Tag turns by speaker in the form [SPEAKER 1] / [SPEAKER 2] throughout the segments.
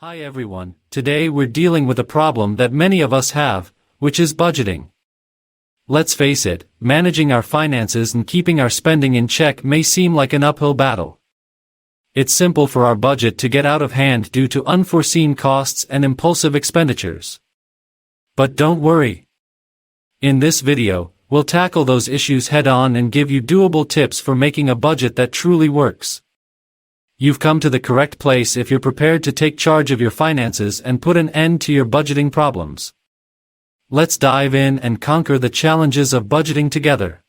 [SPEAKER 1] Hi everyone, today we're dealing with a problem that many of us have, which is budgeting. Let's face it, managing our finances and keeping our spending in check may seem like an uphill battle. It's simple for our budget to get out of hand due to unforeseen costs and impulsive expenditures. But don't worry. In this video, we'll tackle those issues head-on and give you doable tips for making a budget that truly works. You've come to the correct place if you're prepared to take charge of your finances and put an end to your budgeting problems. Let's dive in and conquer the challenges of budgeting together.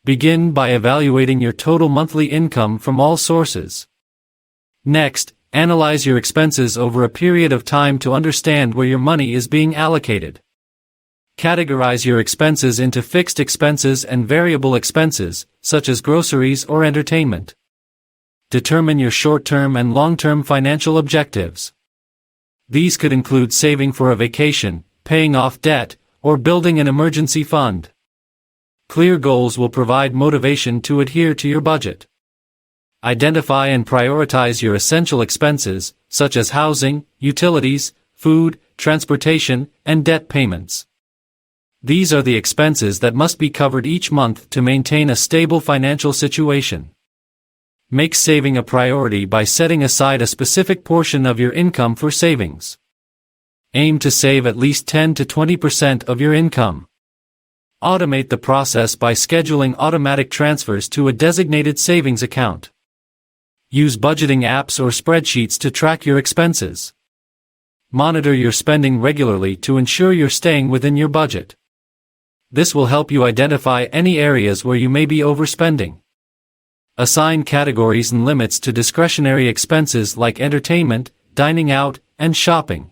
[SPEAKER 1] Begin by evaluating your total monthly income from all sources. Next, analyze your expenses over a period of time to understand where your money is being allocated. Categorize your expenses into fixed expenses and variable expenses, such as groceries or entertainment. Determine your short-term and long-term financial objectives. These could include saving for a vacation, paying off debt, or building an emergency fund. Clear goals will provide motivation to adhere to your budget. Identify and prioritize your essential expenses, such as housing, utilities, food, transportation, and debt payments. These are the expenses that must be covered each month to maintain a stable financial situation. Make saving a priority by setting aside a specific portion of your income for savings. Aim to save at least 10 to 20% of your income. Automate the process by scheduling automatic transfers to a designated savings account. Use budgeting apps or spreadsheets to track your expenses. Monitor your spending regularly to ensure you're staying within your budget. This will help you identify any areas where you may be overspending. Assign categories and limits to discretionary expenses like entertainment, dining out, and shopping.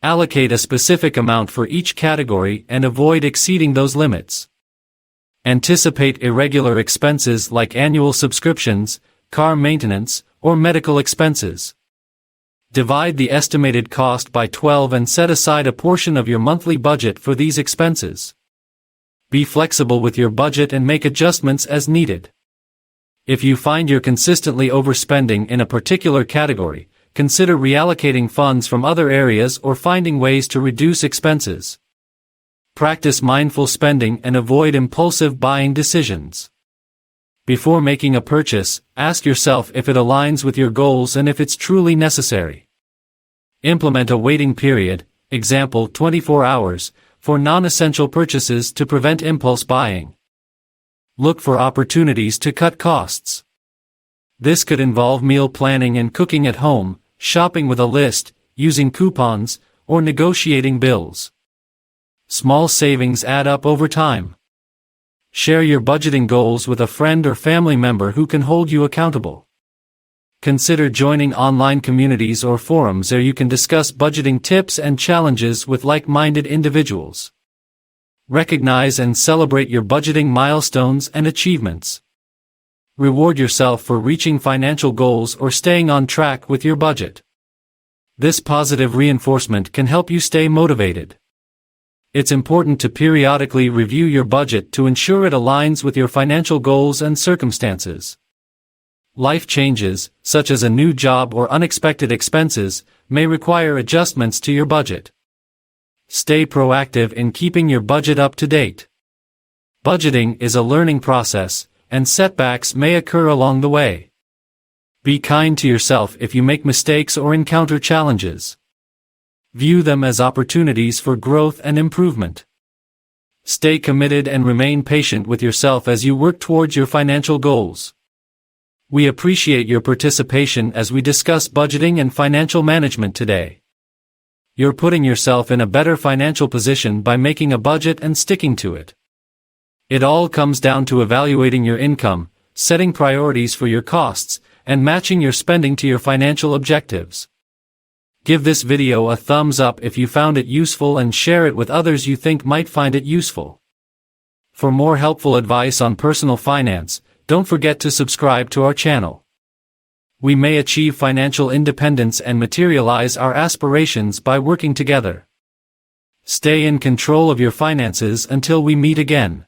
[SPEAKER 1] Allocate a specific amount for each category and avoid exceeding those limits. Anticipate irregular expenses like annual subscriptions, car maintenance, or medical expenses. Divide the estimated cost by 12 and set aside a portion of your monthly budget for these expenses. Be flexible with your budget and make adjustments as needed. If you find you're consistently overspending in a particular category, consider reallocating funds from other areas or finding ways to reduce expenses. Practice mindful spending and avoid impulsive buying decisions. Before making a purchase, ask yourself if it aligns with your goals and if it's truly necessary. Implement a waiting period, example 24 hours, for non-essential purchases to prevent impulse buying. Look for opportunities to cut costs. This could involve meal planning and cooking at home, shopping with a list, using coupons, or negotiating bills. Small savings add up over time. Share your budgeting goals with a friend or family member who can hold you accountable. Consider joining online communities or forums where you can discuss budgeting tips and challenges with like-minded individuals. Recognize and celebrate your budgeting milestones and achievements. Reward yourself for reaching financial goals or staying on track with your budget. This positive reinforcement can help you stay motivated. It's important to periodically review your budget to ensure it aligns with your financial goals and circumstances. Life changes, such as a new job or unexpected expenses, may require adjustments to your budget. Stay proactive in keeping your budget up to date. Budgeting is a learning process, and setbacks may occur along the way. Be kind to yourself if you make mistakes or encounter challenges. View them as opportunities for growth and improvement. Stay committed and remain patient with yourself as you work towards your financial goals. We appreciate your participation as we discuss budgeting and financial management today. You're putting yourself in a better financial position by making a budget and sticking to it. It all comes down to evaluating your income, setting priorities for your costs, and matching your spending to your financial objectives. Give this video a thumbs up if you found it useful and share it with others you think might find it useful. For more helpful advice on personal finance, don't forget to subscribe to our channel. We may achieve financial independence and materialize our aspirations by working together. Stay in control of your finances until we meet again.